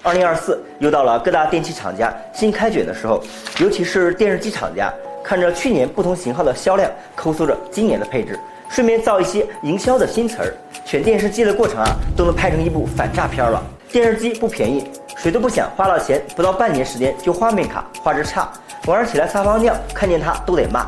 2024又到了各大电器厂家新开卷的时候，尤其是电视机厂家，看着去年不同型号的销量，抠搜着今年的配置，顺便造一些营销的新词儿。选电视机的过程都能拍成一部反诈片了。电视机不便宜，谁都不想花了钱不到半年时间就画面卡、画质差，晚上起来撒泡尿看见它都得骂。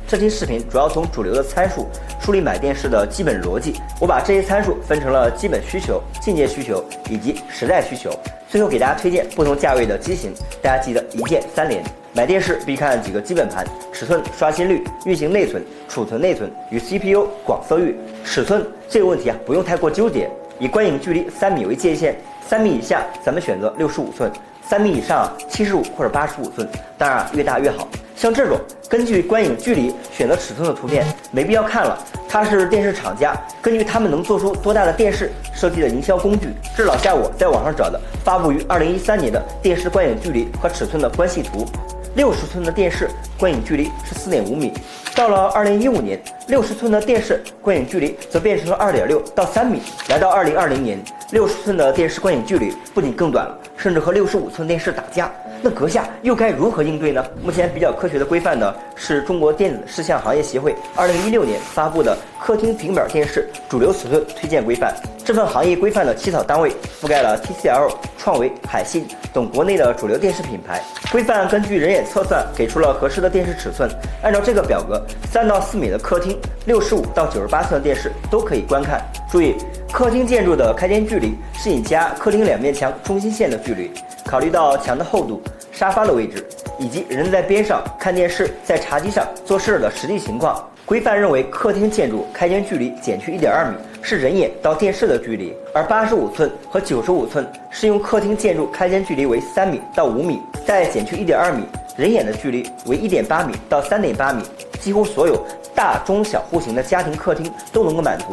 这期视频主要从主流的参数梳理买电视的基本逻辑，我把这些参数分成了基本需求、进阶需求以及时代需求，最后给大家推荐不同价位的机型，大家记得一键3连。买电视必看几个基本盘：尺寸、刷新率、运行内存、储存内存与 CPU 广色域。尺寸这个问题不用太过纠结，以观影距离3米为界限，3米以下咱们选择65寸，3米以上75或者85寸，当然越大越好。像这种根据观影距离选择尺寸的图片没必要看了，它是电视厂家根据他们能做出多大的电视设计的营销工具。这老夏我在网上找的发布于2013年的电视观影距离和尺寸的关系图。60寸的电视观影距离是4.5米，到了2015年，60寸的电视观影距离则变成了2.6到3米。来到2020年，60寸的电视观影距离不仅更短了，甚至和65寸电视打架。那阁下又该如何应对呢？目前比较科学的规范呢，是中国电子视像行业协会2016年发布的客厅平板电视主流尺寸推荐规范。这份行业规范的起草单位覆盖了 TCL、创维、海信等国内的主流电视品牌。规范根据人眼测算给出了合适的电视尺寸，按照这个表格，3到4米的客厅，65到98寸的电视都可以观看。注意，客厅建筑的开间距离是你家客厅2面墙中心线的距离，考虑到墙的厚度、沙发的位置以及人在边上看电视、在茶几上做事的实际情况，规范认为客厅建筑开间距离减去1.2米是人眼到电视的距离，而85寸和95寸是用客厅建筑开间距离为3米到5米，再减去1.2米，人眼的距离为1.8米到3.8米，几乎所有大中小户型的家庭客厅都能够满足。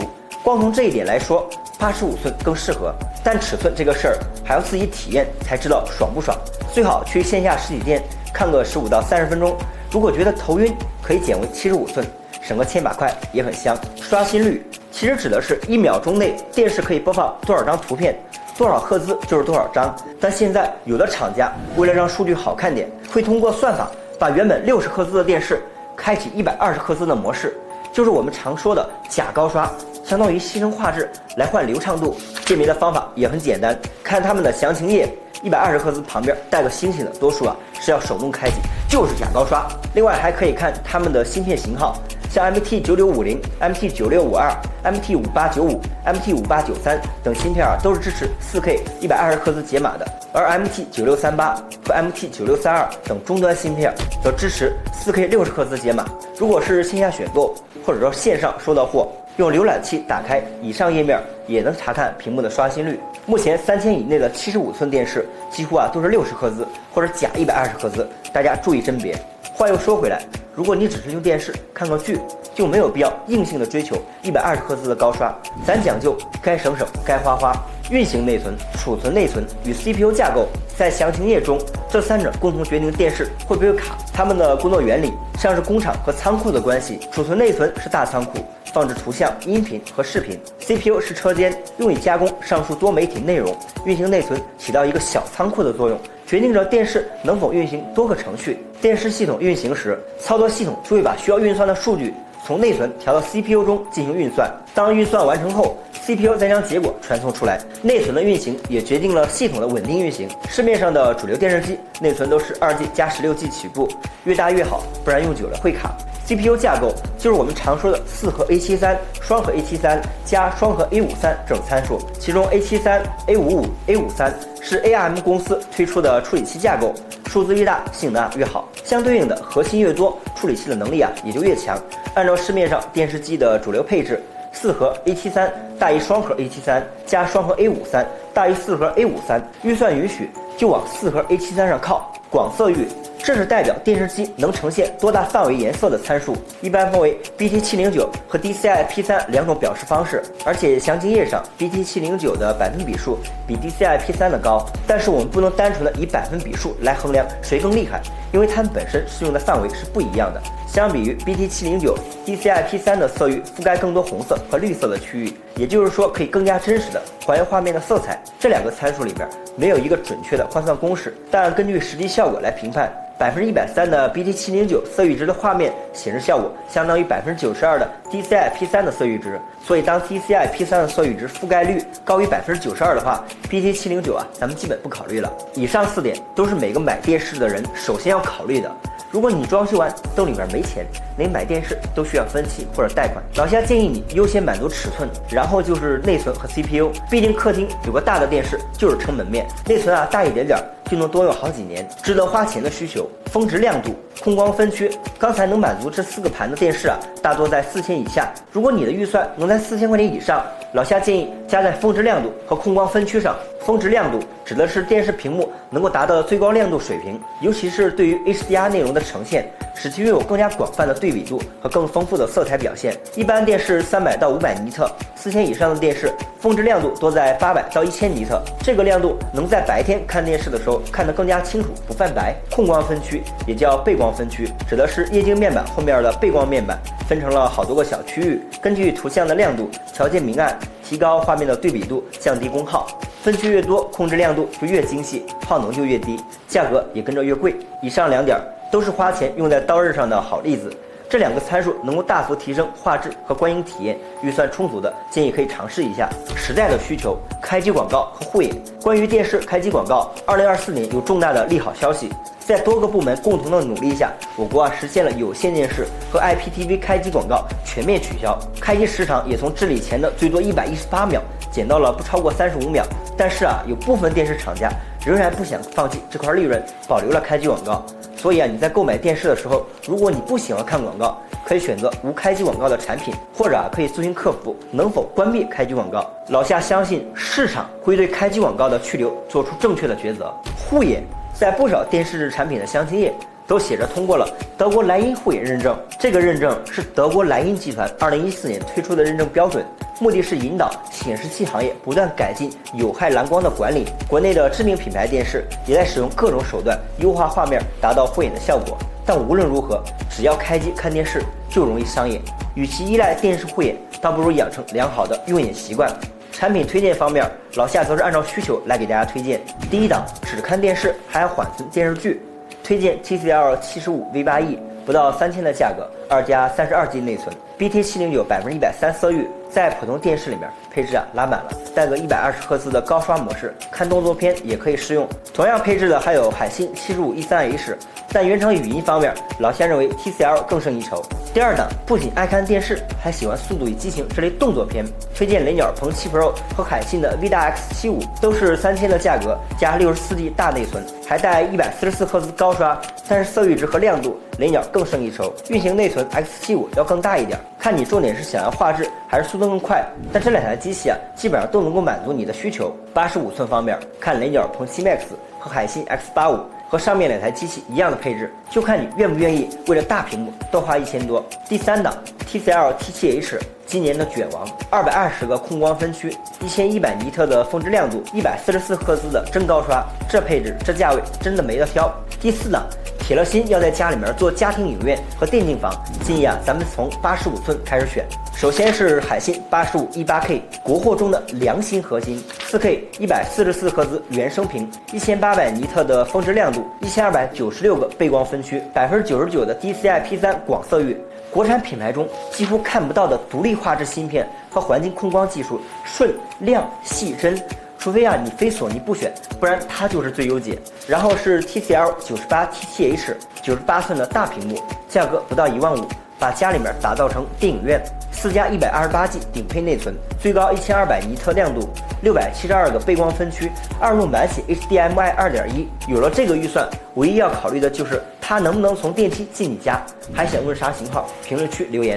光从这一点来说，85寸更适合，但尺寸这个事儿还要自己体验才知道爽不爽。最好去线下实体店看个15到30分钟，如果觉得头晕，可以减为75寸，省个千把块也很香。刷新率其实指的是1秒钟内电视可以播放多少张图片，多少赫兹就是多少张。但现在有的厂家为了让数据好看点，会通过算法把原本60赫兹的电视开启120赫兹的模式，就是我们常说的假高刷，相当于牺牲画质来换流畅度。鉴别的方法也很简单，看他们的详情页，120赫兹旁边带个星星的多数是要手动开启，就是假高刷。另外还可以看他们的芯片型号，像 MT9650、MT9652、MT5895、MT5893 等芯片都是支持 4K 120赫兹解码的，而 MT9638 和 MT9632 等终端芯片则支持 4K 60赫兹解码。如果是线下选购或者说线上收到货，用浏览器打开以上页面也能查看屏幕的刷新率。目前3000以内的75寸电视几乎都是60赫兹或者假120赫兹，大家注意甄别。话又说回来，如果你只是用电视看个剧，就没有必要硬性的追求120赫兹的高刷，咱讲究该省省该花花。运行内存、储存内存与 CPU 架构在详情页中，这3者共同决定电视会不会卡。它们的工作原理像是工厂和仓库的关系，储存内存是大仓库，放置图像、音频和视频。CPU 是车间，用以加工上述多媒体内容。运行内存起到一个小仓库的作用，决定着电视能否运行多个程序。电视系统运行时，操作系统就会把需要运算的数据从内存调到 CPU 中进行运算。当运算完成后， CPU 再将结果传送出来。内存的运行也决定了系统的稳定运行。市面上的主流电视机内存都是2G 加16G 起步，越大越好，不然用久了会卡。CPU 架构就是我们常说的4核 A73、双核 A73 加双核 A53这种参数，其中 A73、A55、A53是 ARM 公司推出的处理器架构，数字越大性能越好，相对应的核心越多，处理器的能力也就越强。按照市面上电视机的主流配置，4核 A73大于双核 A73加双核 A53大于4核 A53，预算允许就往4核 A73上靠。广色域这是代表电视机能呈现多大范围颜色的参数，一般分为 BT709 和 DCI-P3 两种表示方式，而且详情页上 BT709 的百分比数比 DCI-P3 的高，但是我们不能单纯的以百分比数来衡量谁更厉害，因为它们本身适用的范围是不一样的。相比于 BT709 ，DCI-P3 的色域覆盖更多红色和绿色的区域，也就是说可以更加真实的还原画面的色彩。这两个参数里边没有一个准确的换算公式，但根据实际效果来评判，130%的 BT709 色域值的画面显示效果相当于92%的 DCI-P3 的色域值，所以当 DCI-P3 的色域值覆盖率高于92%的话 ，BT709 咱们基本不考虑了。以上4点都是每个买电视的人首先要考虑的。如果你装修完兜里面没钱，连买电视都需要分期或者贷款，老夏建议你优先满足尺寸，然后就是内存和 CPU。毕竟客厅有个大的电视就是撑门面，内存大一点点就能多用好几年，值得花钱的需求。峰值亮度、控光分区，刚才能满足这4个盘的电视大多在4000以下。如果你的预算能在4000块钱以上，老夏建议加在峰值亮度和控光分区上。峰值亮度指的是电视屏幕能够达到最高亮度水平，尤其是对于 HDR 内容的呈现，使其拥有更加广泛的对比度和更丰富的色彩表现。一般电视300到500尼特，4000以上的电视峰值亮度多在800到1000尼特，这个亮度能在白天看电视的时候看得更加清楚，不泛白。控光分区也叫背光分区，指的是液晶面板后面的背光面板分成了好多个小区域，根据图像的亮度调节明暗，提高画面的对比度，降低功耗。分区越多，控制亮度就越精细，耗能就越低，价格也跟着越贵。以上2点都是花钱用在刀刃上的好例子。这2个参数能够大幅提升画质和观影体验，预算充足的建议可以尝试一下。时代的需求，开机广告和护眼。关于电视开机广告，2024年有重大的利好消息。在多个部门共同的努力下，我国实现了有线电视和 IPTV 开机广告全面取消，开机时长也从治理前的最多118秒减到了不超过35秒。但是有部分电视厂家仍然不想放弃这块利润，保留了开机广告。所以你在购买电视的时候，如果你不喜欢看广告，可以选择无开机广告的产品，或者可以咨询客服能否关闭开机广告。老夏相信市场会对开机广告的去留做出正确的抉择。护眼，在不少电视产品的详情页都写着通过了德国莱茵护眼认证，这个认证是德国莱茵集团2014年推出的认证标准，目的是引导显示器行业不断改进有害蓝光的管理。国内的知名品牌电视也在使用各种手段优化画面，达到护眼的效果。但无论如何，只要开机看电视就容易伤眼，与其依赖电视护眼，倒不如养成良好的用眼习惯。产品推荐方面，老夏则是按照需求来给大家推荐。第一档，只看电视还要缓存电视剧，推荐 TCL 75V8E，不到3000的价格，2加32G 内存 ，BT709 130%色域，在普通电视里面配置拉满了，带个120赫兹的高刷模式，看动作片也可以适用。同样配置的还有海信 7513H， 但原厂语音方面，老夏认为 TCL 更胜一筹。第二档，不仅爱看电视，还喜欢《速度与激情》这类动作片，推荐雷鸟鹏7 Pro 和海信的 VIDA-X75，都是3000的价格，加64G 大内存，还带144赫兹高刷，但是色域值和亮度雷鸟更胜一筹，运行内存 X75要更大一点，看你重点是想要画质还是速度更快。但这2台机器基本上都能够满足你的需求。85寸方面，看雷鸟鹏7 Max 和海信 X85。和上面2台机器一样的配置，就看你愿不愿意为了大屏幕多花1000多。第三档 TCL T7H， 今年的卷王，220个控光分区，1100尼特的峰值亮度，144赫兹的真高刷，这配置这价位真的没得挑。第四档，铁了心要在家里面做家庭影院和电竞房，建议咱们从85寸开始选。首先是海信85 18K， 国货中的良心核心， 4K 144赫兹原生屏，1800尼特的峰值亮度，1296个背光分区，99%的 DCI-P3 广色域。国产品牌中几乎看不到的独立画质芯片和环境控光技术，顺亮细真。除非你非索尼不选，不然它就是最优解。然后是 TCL 98 T7H， 98寸的大屏幕，价格不到15000，把家里面打造成电影院。4加 128G 顶配内存，最高1200尼特亮度，672个背光分区，2路满血 HDMI 2.1。有了这个预算，唯一要考虑的就是它能不能从电梯进你家。还想问啥型号？评论区留言。